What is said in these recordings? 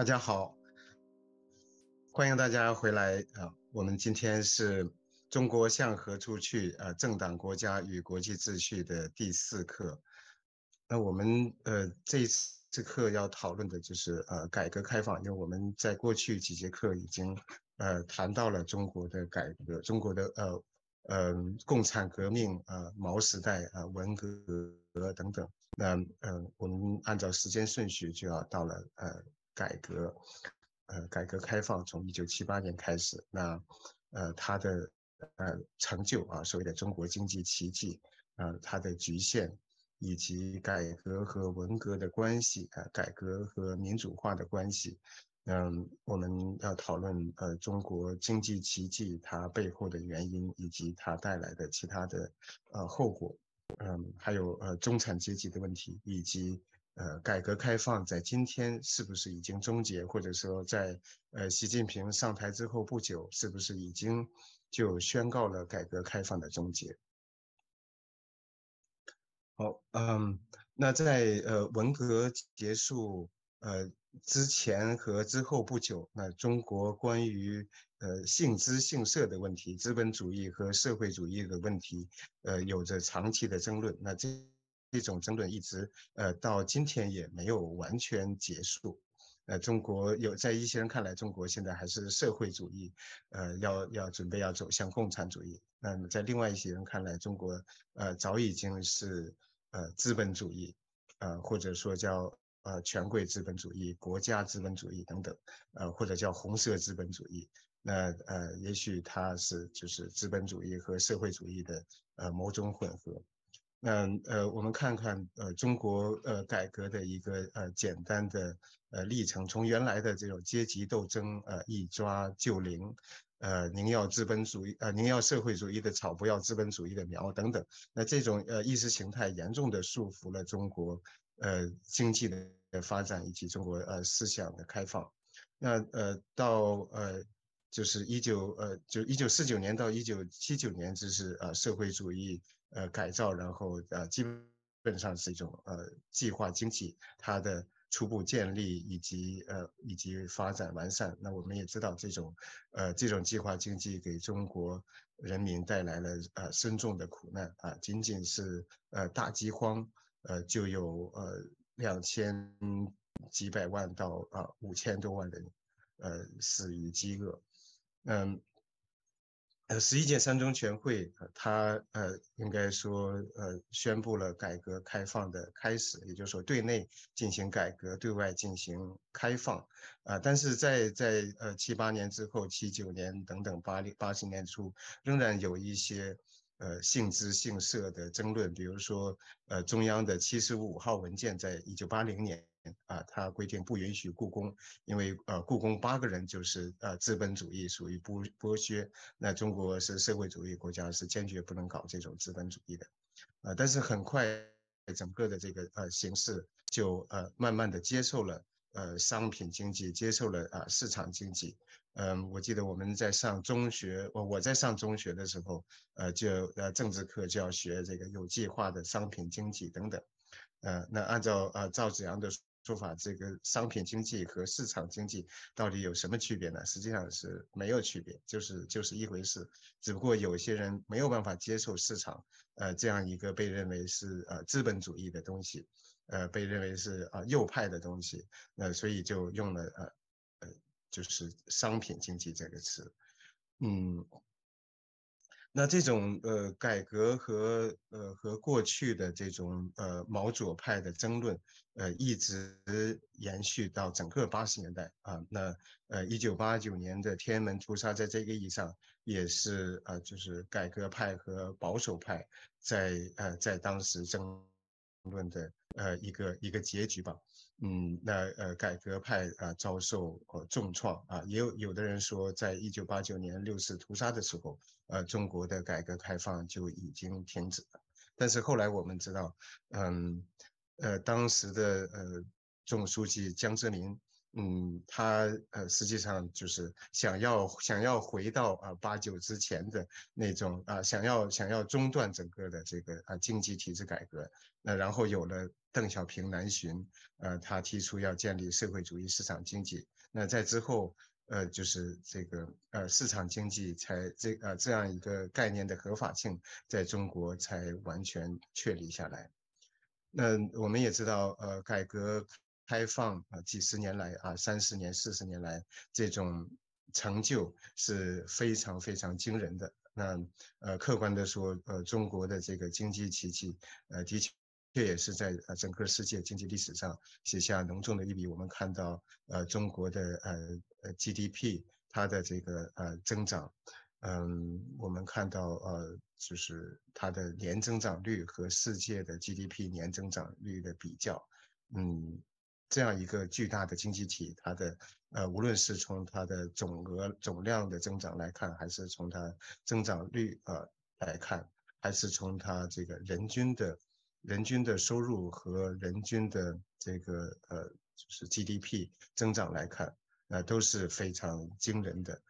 大家好，欢迎大家回来我们今天是中国向何处去政党国家与国际秩序的第4课。那我们这一次课要讨论的就是改革开放，因为我们在过去几节课已经谈到了中国的改革，中国的共产革命毛时代文革等等。那我们按照时间顺序就要到了改革。改革开放从1978年开始，那它的成就所谓的中国经济奇迹它的局限以及改革和文革的关系改革和民主化的关系。我们要讨论中国经济奇迹它背后的原因以及它带来的其他的后果。还有中产阶级的问题，以及改革开放在今天是不是已经终结，或者说在习近平上台之后不久，是不是已经就宣告了改革开放的终结？好，那在文革结束之前和之后不久，那中国关于姓资姓社的问题，资本主义和社会主义的问题，有着长期的争论。那这种争论一直到今天也没有完全结束。中国在一些人看来，中国现在还是社会主义，准备要走向共产主义。那么在另外一些人看来，中国早已经是资本主义，或者说叫权贵资本主义、国家资本主义等等，或者叫红色资本主义。那也许它是就是资本主义和社会主义的某种混合。那我们看看中国改革的一个简单的历程，从原来的这种阶级斗争一抓就灵，宁要资本主义宁要社会主义的草，不要资本主义的苗等等。那这种意识形态严重的束缚了中国经济的发展以及中国思想的开放。那到就是1949年到1979年，这是社会主义改造，然后基本上是一种计划经济，它的初步建立以及发展完善。那我们也知道这种计划经济给中国人民带来了深重的苦难仅仅是大饥荒就有2000几百万到5000多万人死于饥饿。11届三中全会，它应该说宣布了改革开放的开始，也就是说对内进行改革，对外进行开放但是在78年之后，79年等等80年初，仍然有一些姓资姓社的争论，比如说中央的75号文件在1980年它规定不允许故宫，因为故宫8个人就是资本主义，属于剥削。那中国是社会主义国家，是坚决不能搞这种资本主义的。但是很快整个的这个形势就慢慢的接受了商品经济，接受了市场经济。我记得我们在上中学，我在上中学的时候，政治课就要学这个有计划的商品经济等等。那按照赵紫阳的说法，这个商品经济和市场经济到底有什么区别呢？实际上是没有区别，就是一回事。只不过有些人没有办法接受市场，这样一个被认为是资本主义的东西，被认为是右派的东西，所以就用了就是商品经济这个词。嗯，那这种改革和过去的这种毛左派的争论，一直延续到整个80年代那1989年的天安门屠杀，在这个意义上也是就是改革派和保守派在当时争论的一个结局吧。那改革派遭受重创也有的人说，在1989年6·4屠杀的时候，中国的改革开放就已经停止了。但是后来我们知道，当时的总书记江泽民他实际上就是想要回到八九之前的那种想要中断整个的这个经济体制改革。那然后有了邓小平南巡，他提出要建立社会主义市场经济。那在之后，就是这个市场经济才这样一个概念的合法性，在中国才完全确立下来。那我们也知道，改革开放几十年来30年、40年来，这种成就是非常非常惊人的。那客观的说，中国的这个经济奇迹，的确也是在整个世界经济历史上写下浓重的一笔。我们看到，中国的GDP 它的这个增长，我们看到就是它的年增长率和世界的 GDP 年增长率的比较，嗯，这样一个巨大的经济体，它的无论是从它的总量的增长来看，还是从它增长率来看，还是从它这个人均的收入和人均的这个就是 GDP 增长来看，都是非常惊人的。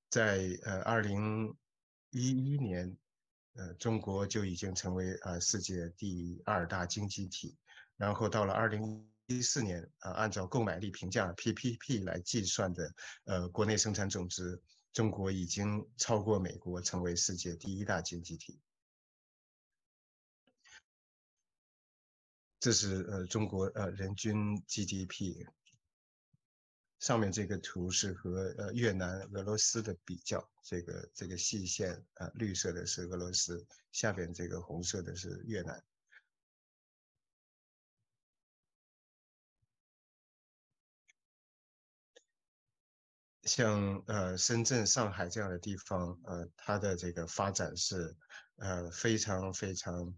在2011年，中国就已经成为世界第二大经济体，然后到了2014年，按照购买力评价 PPP 来计算的国内生产总值，中国已经超过美国，成为世界第一大经济体。这是中国人均 GDP。上面这个图是和越南、俄罗斯的比较，这个细线绿色的是俄罗斯，下边这个红色的是越南。像深圳、上海这样的地方，它的这个发展是非常非常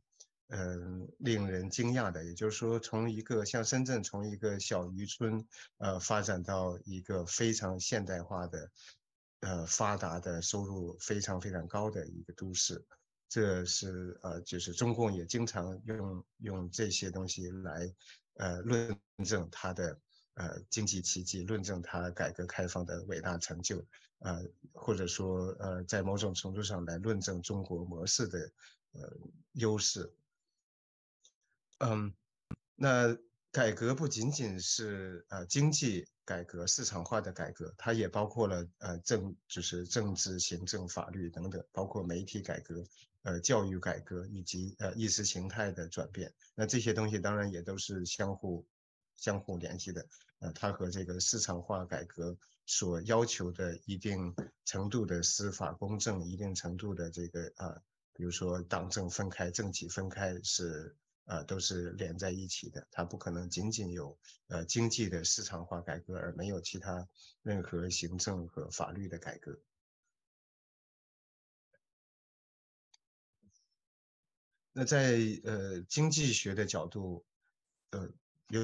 令人惊讶的。也就是说，从一个像深圳，从一个小渔村发展到一个非常现代化的发达的、收入非常非常高的一个都市。这是就是中共也经常用这些东西来论证它的经济奇迹，论证它改革开放的伟大成就，呃或者说在某种程度上来论证中国模式的优势。嗯，那改革不仅仅是经济改革、市场化的改革，它也包括了就是政治、行政、法律等等，包括媒体改革、教育改革以及意识形态的转变。那这些东西当然也都是相互联系的。它和这个市场化改革所要求的一定程度的司法公正、一定程度的这个比如说党政分开、政企分开是。都是连在一起的，它不可能仅仅有经济的市场化改革，而没有其他任何行政和法律的改革。那在经济学的角度，呃有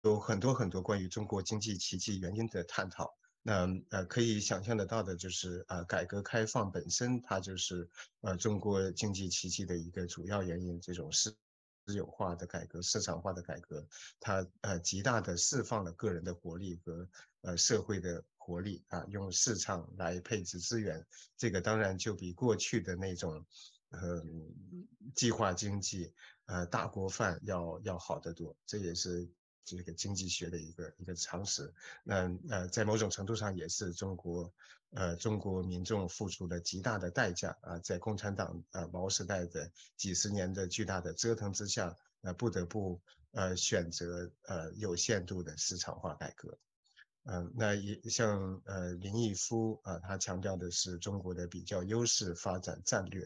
有很多很多关于中国经济奇迹原因的探讨。那可以想象得到的就是改革开放本身它就是中国经济奇迹的一个主要原因。这种私有化的改革、市场化的改革，它极大的释放了个人的活力和社会的活力用市场来配置资源。这个当然就比过去的那种呃计划经济大锅饭要好得多。这也是这个经济学的一个常识。那在某种程度上也是中国民众付出了极大的代价在共产党毛时代的几十年的巨大的折腾之下，不得不选择有限度的市场化改革。那也像林毅夫他强调的是中国的比较优势发展战略，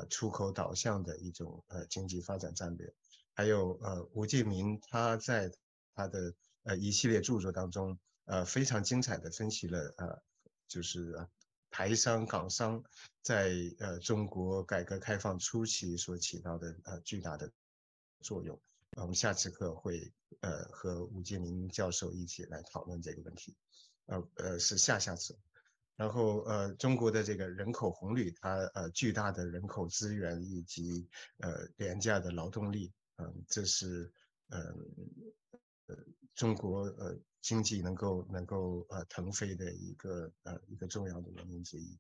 出口导向的一种经济发展战略。还有吴敬民他在他的一系列著作当中，非常精彩的分析了就是台商港商在中国改革开放初期所起到的巨大的作用。我们下次课会和吴建民教授一起来讨论这个问题。是下下次。然后中国的这个人口红利，它巨大的人口资源以及廉价的劳动力，这是中国经济能够腾飞的一个重要的原因之一。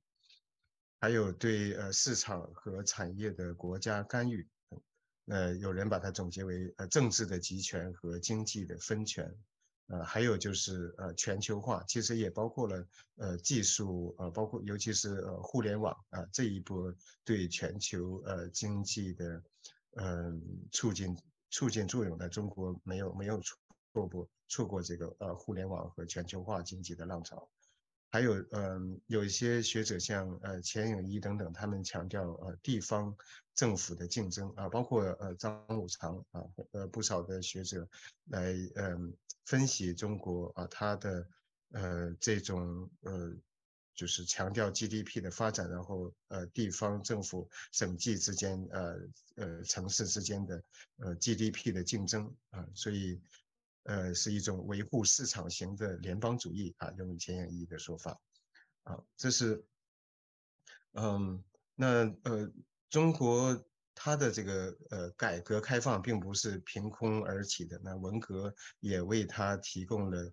还有对市场和产业的国家干预，有人把它总结为政治的集权和经济的分权。还有就是全球化，其实也包括了技术，包括尤其是互联网这一波对全球经济的促进作用呢，中国没有错过这个互联网和全球化经济的浪潮。还有有一些学者像钱颖一等等，他们强调地方政府的竞争包括张五常不少的学者来分析中国它的这种就是强调 GDP 的发展，然后地方政府省际之间城市之间的GDP 的竞争所以是一种维护市场型的联邦主义用钱颖一的说法这是那中国它的这个改革开放并不是凭空而起的，那文革也为它提供了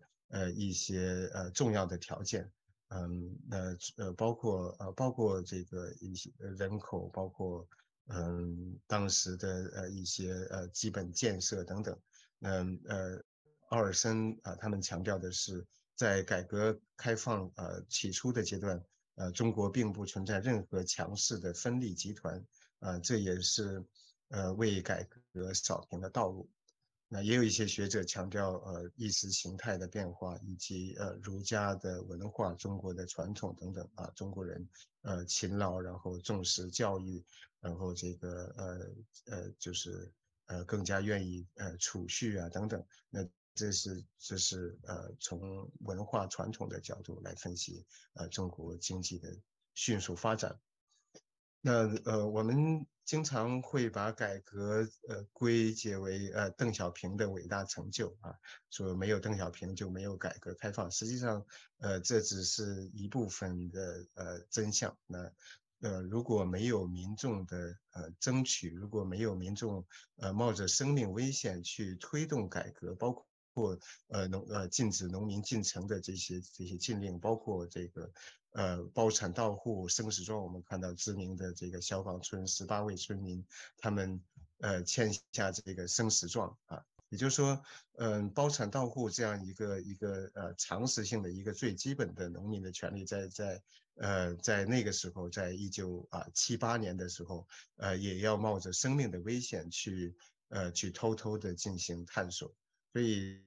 一些重要的条件，包括这个一些人口，包括当时的一些基本建设等等，奥尔森他们强调的是，在改革开放起初的阶段，中国并不存在任何强势的分立集团，这也是为改革扫平了道路。那也有一些学者强调，意识形态的变化以及儒家的文化、中国的传统等等中国人勤劳，然后重视教育，然后这个就是更加愿意储蓄等等。那这是从文化传统的角度来分析中国经济的迅速发展。那我们经常会把改革归结为邓小平的伟大成就说没有邓小平就没有改革开放。实际上，这只是一部分的真相。那如果没有民众的争取，如果没有民众冒着生命危险去推动改革，包括禁止农民进城的这些禁令，包括这个包产到户生死状，我们看到知名的这个小岗村18位村民，他们签下这个生死状也就是说，包产到户这样一个常识性的一个最基本的农民的权利在那个时候，在1978年的时候，也要冒着生命的危险去偷偷的进行探索。所以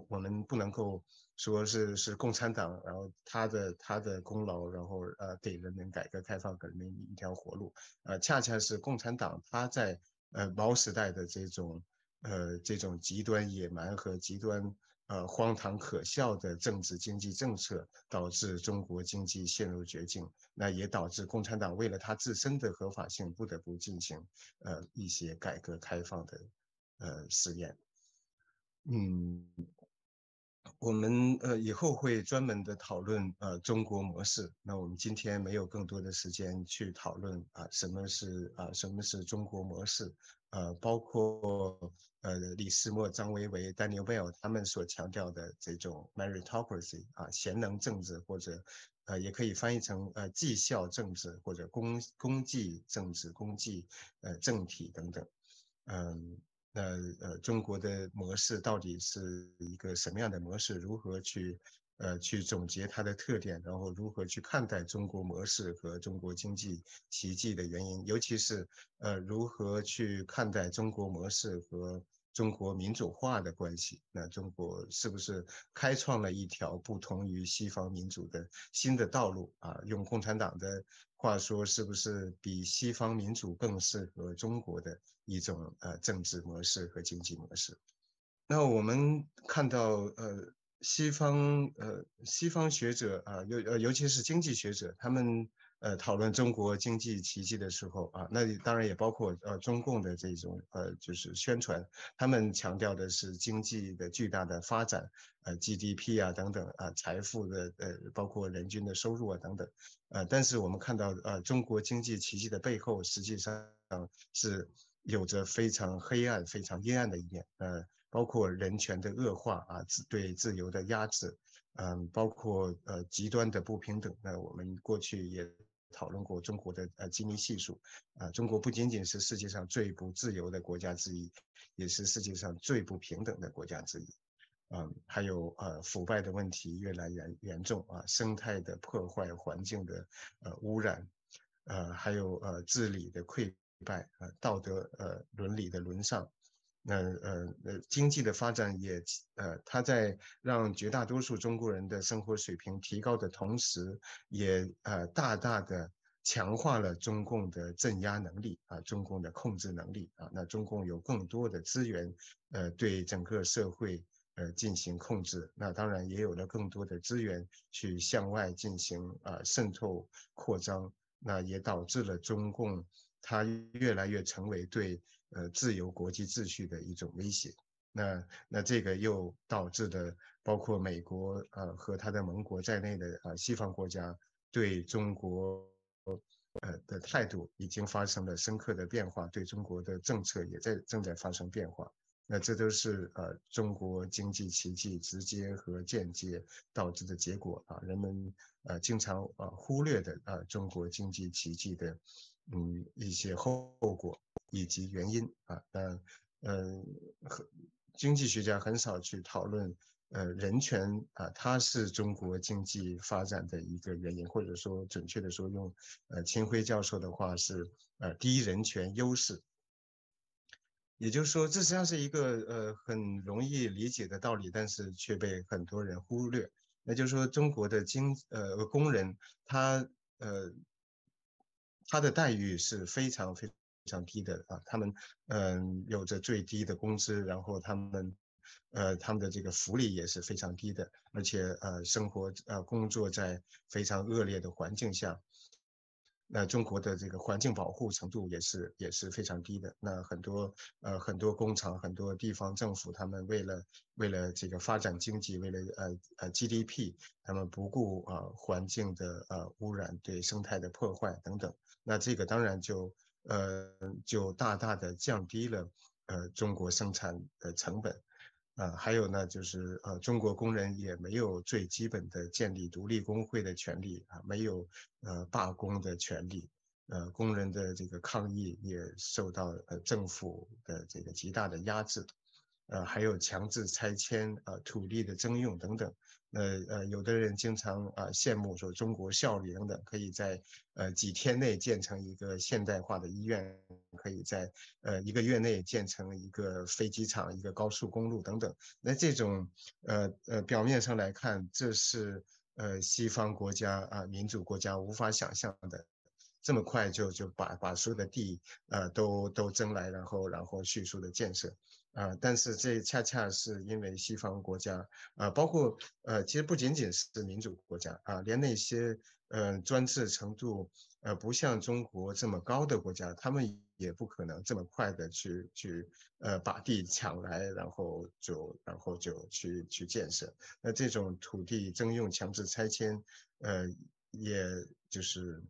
我们不能够说是共产党，然后他的功劳，然后给人们改革开放，给人们一条活路，恰恰是共产党他在毛时代的这种极端野蛮和极端荒唐可笑的政治经济政策，导致中国经济陷入绝境。那也导致共产党为了他自身的合法性，不得不进行一些改革开放的试验。我们以后会专门的讨论中国模式。那我们今天没有更多的时间去讨论什么是中国模式，包括李斯莫、张维为、Daniel Bell 他们所强调的这种 meritocracy 贤能政治，或者也可以翻译成绩效政治或者公绩政治、公绩政体等等。中国的模式到底是一个什么样的模式？如何去总结它的特点，然后如何去看待中国模式和中国经济奇迹的原因？尤其是如何去看待中国模式和中国民主化的关系？那中国是不是开创了一条不同于西方民主的新的道路用共产党的话说，是不是比西方民主更适合中国的一种政治模式和经济模式？那我们看到西方学者尤其是经济学者，他们讨论中国经济奇迹的时候那当然也包括中共的这种就是宣传，他们强调的是经济的巨大的发展GDP 等等财富的包括人均的收入等等但是我们看到中国经济奇迹的背后，实际上是有着非常黑暗、非常阴暗的一面包括人权的恶化啊，对自由的压制，包括极端的不平等。那我们过去也讨论过中国的基尼系数，中国不仅仅是世界上最不自由的国家之一，也是世界上最不平等的国家之一。还有腐败的问题越来越严重啊，生态的破坏、环境的污染，还有治理的溃败，道德伦理的沦丧。经济的发展也它在让绝大多数中国人的生活水平提高的同时，也大大的强化了中共的镇压能力啊，中共的控制能力啊。那中共有更多的资源，对整个社会进行控制。那当然也有了更多的资源去向外进行渗透扩张。那也导致了中共它越来越成为对自由国际秩序的一种威胁。那这个又导致的，包括美国和他的盟国在内的西方国家对中国的态度已经发生了深刻的变化，对中国的政策也正在发生变化。那这都是中国经济奇迹直接和间接导致的结果啊。人们经常忽略的中国经济奇迹的一些后果以及原因啊。经济学家很少去讨论人权啊，它是中国经济发展的一个原因，或者说准确的说，用秦晖教授的话是低人权优势。也就是说，这实际上是一个很容易理解的道理，但是却被很多人忽略。那就是说，中国的工人他呃他的待遇是非常低的啊，他们有着最低的工资，然后他们的这个福利也是非常低的，而且工作在非常恶劣的环境下。那中国的这个环境保护程度也是非常低的。那很多工厂、很多地方政府，他们为了这个发展经济，为了GDP，他们不顾环境的污染、对生态的破坏等等。那这个当然就大大的降低了中国生产的成本。还有呢，就是中国工人也没有最基本的建立独立工会的权利啊，没有罢工的权利，工人的这个抗议也受到政府的这个极大的压制。还有强制拆迁、土地的征用等等。有的人经常羡慕说中国效率等等，可以在几天内建成一个现代化的医院，可以在一个月内建成一个飞机场、一个高速公路等等。那这种表面上来看，这是西方国家民主国家无法想象的。这么快就把所有的地都征来，然后迅速的建设。但是这恰恰是因为西方国家包括其实不仅仅是民主国家连那些专制程度不像中国这么高的国家，他们也不可能这么快的去把地抢来，然后就去建设。那这种土地征用、强制拆迁，也就是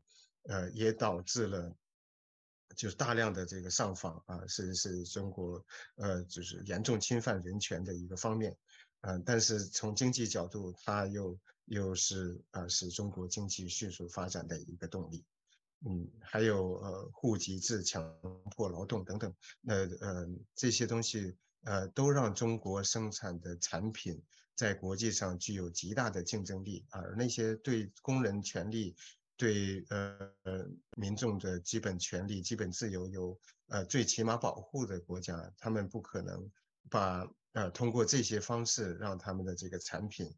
也导致了。就是大量的这个上访是中国就是严重侵犯人权的一个方面。但是从经济角度，它又是使中国经济迅速发展的一个动力。还有户籍制、强迫劳动等等。这些东西都让中国生产的产品在国际上具有极大的竞争力。而那些对工人权利、对民众的基本权利、基本自由有最起码保护的国家，他们不可能通过这些方式让他们的这个产品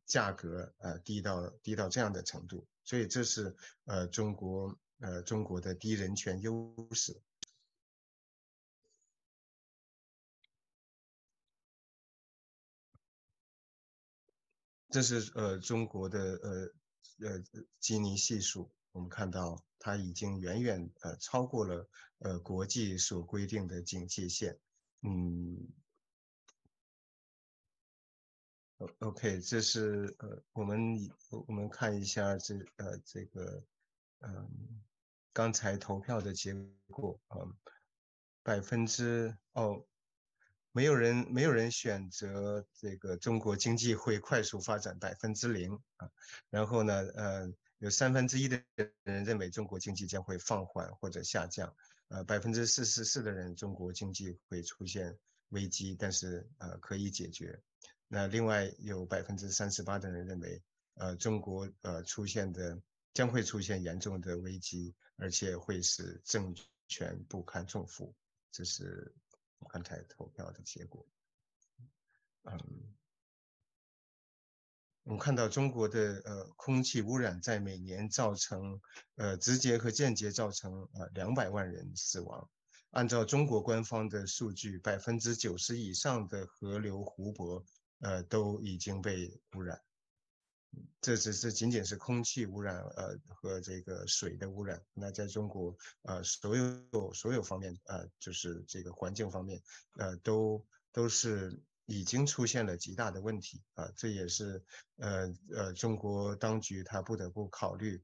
价格低到这样的程度。所以这是中国的低人权优势。这是中国的基尼系数，我们看到它已经远远超过了国际所规定的警戒线。嗯，OK，这是我们看一下这个刚才投票的结果。百分之哦没有人选择这个中国经济会快速发展0%啊，然后呢，有1/3的人认为中国经济将会放缓或者下降，44%的人中国经济会出现危机，但是可以解决。那另外有38%的人认为，中国将会出现严重的危机，而且会使政权不堪重负。这是刚才投票的结果。嗯，我们看到中国的空气污染在每年造成直接和间接造成200万人死亡。按照中国官方的数据，90%以上的河流湖泊都已经被污染。这仅仅是空气污染和这个水的污染。那在中国所有方面就是这个环境方面都是已经出现了极大的问题啊。这也是中国当局他不得不考虑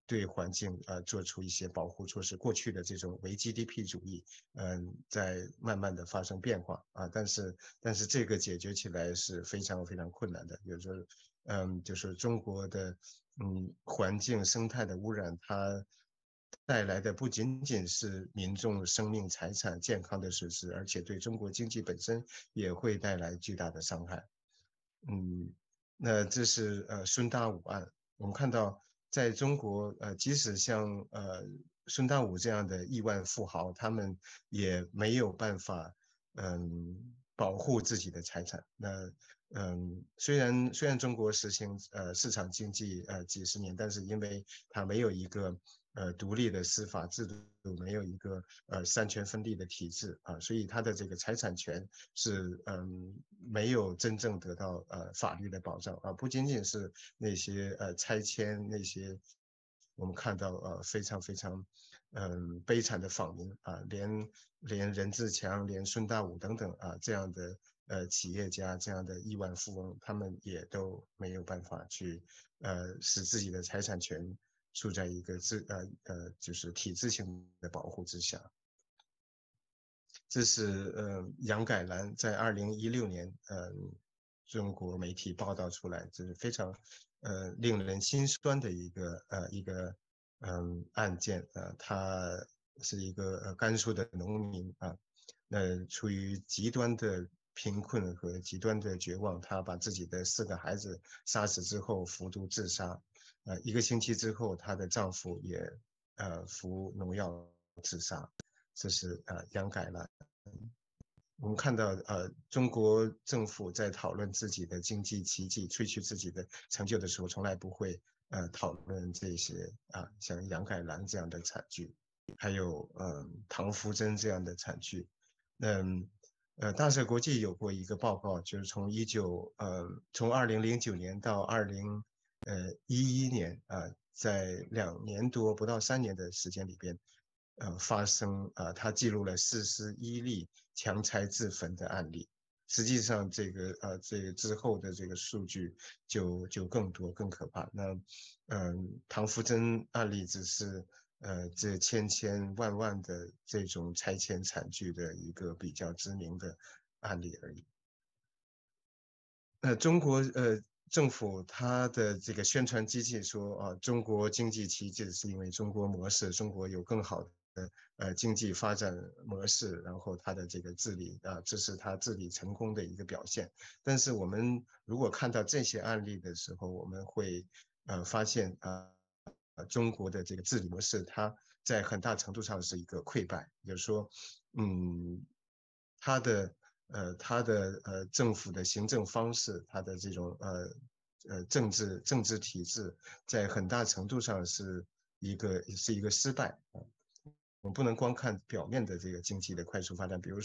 对环境做出一些保护措施。过去的这种唯 GDP 主义在慢慢的发生变化啊。但是这个解决起来是非常非常困难的。有时候就是中国的环境生态的污染，它带来的不仅仅是民众生命财产健康的损失，而且对中国经济本身也会带来巨大的伤害。那这是孙大武案。我们看到在中国即使像孙大武这样的亿万富豪，他们也没有办法保护自己的财产。那虽然中国实行市场经济几十年，但是因为它没有一个独立的司法制度，没有一个三权分立的体制啊，所以它的这个财产权是没有真正得到法律的保障啊。不仅仅是那些拆迁那些我们看到非常非常悲惨的访民啊，连任志强、连孙大武等等啊这样的企业家、这样的亿万富翁，他们也都没有办法去使自己的财产权处在一个就是体制性的保护之下。这是杨改兰在2016年中国媒体报道出来，这是非常令人心酸的一个案件。他是一个甘肃的农民啊，那处于极端的贫困和极端的绝望，他把自己的4个孩子杀死之后服毒自杀。1个星期之后，她的丈夫也服农药自杀。这是杨改兰。我们看到中国政府在讨论自己的经济奇迹、吹嘘自己的成就的时候，从来不会讨论这些像杨改兰这样的惨剧，还有唐福珍这样的惨剧。大社国际有过一个报告，就是从2009年到2011年在2年多不到3年的时间里边，发生他记录了41例强拆自焚的案例。实际上，这个之后的这个数据就更多更可怕。那唐福珍案例只是这千千万万的这种拆迁惨剧的一个比较知名的案例而已。中国政府它的这个宣传机器说中国经济奇迹是因为中国模式，中国有更好的经济发展模式，然后它的这个治理这是它治理成功的一个表现。但是我们如果看到这些案例的时候，我们会发现中国的这个治理模式，它在很大程度上是一个溃败，也就是说，嗯，它的政府的行政方式，它的这种政治体制，在很大程度上是一个失败啊。我们不能光看表面的这个经济的快速发展，比如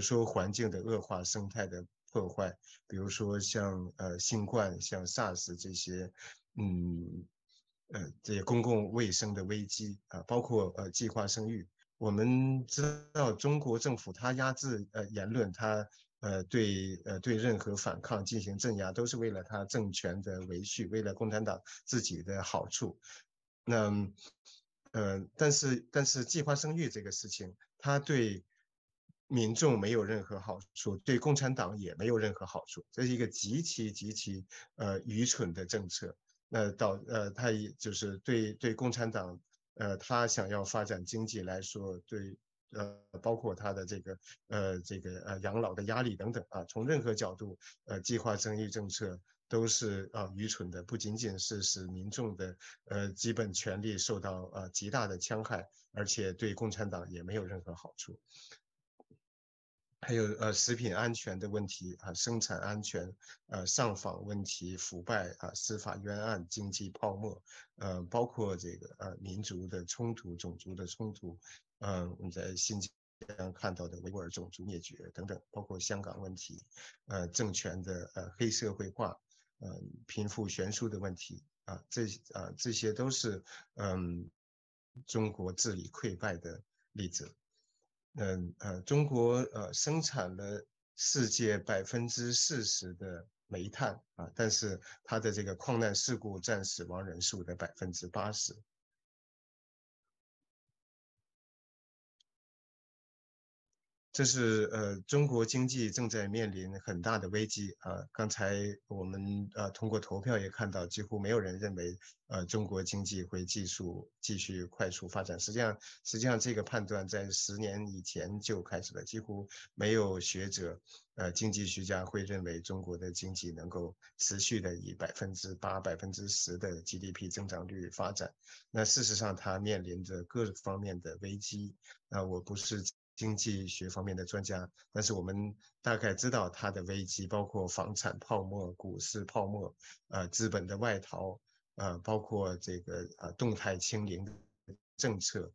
说环境的恶化、生态的破坏，比如说像新冠、像 SARS 这些，这些公共卫生的危机包括计划生育。我们知道中国政府它压制言论，它对任何反抗进行镇压，都是为了它政权的维续，为了共产党自己的好处。那但是计划生育这个事情，它对民众没有任何好处，对共产党也没有任何好处，这是一个极其愚蠢的政策。他也就是对共产党他想要发展经济来说，包括他的养老的压力等等啊，从任何角度计划生育政策都是愚蠢的，不仅仅是使民众的基本权利受到极大的戕害，而且对共产党也没有任何好处。还有食品安全的问题啊，生产安全，上访问题、腐败啊，司法冤案、经济泡沫，包括民族的冲突、种族的冲突，我们在新疆看到的维吾尔种族灭绝等等，包括香港问题，政权的黑社会化，贫富悬殊的问题啊，这些都是中国治理溃败的例子。中国生产了世界40%的煤炭啊，但是它的这个矿难事故占死亡人数的80%。这是中国经济正在面临很大的危机啊。刚才我们通过投票也看到，几乎没有人认为中国经济会继续快速发展。实际上这个判断在10年以前就开始了，几乎没有学者经济学家会认为中国的经济能够持续的以8%、10%的 GDP 增长率发展。那事实上它面临着各方面的危机。我不是经济学方面的专家，但是我们大概知道它的危机包括房产泡沫、股市泡沫，资本的外逃，包括动态清零的政策，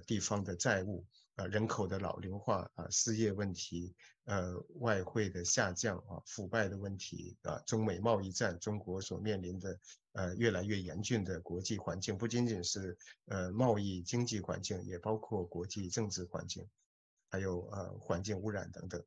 地方的债务，人口的老龄化，失业问题，外汇的下降，腐败的问题，中美贸易战，中国所面临的越来越严峻的国际环境，不仅仅是贸易经济环境，也包括国际政治环境。还有环境污染等等。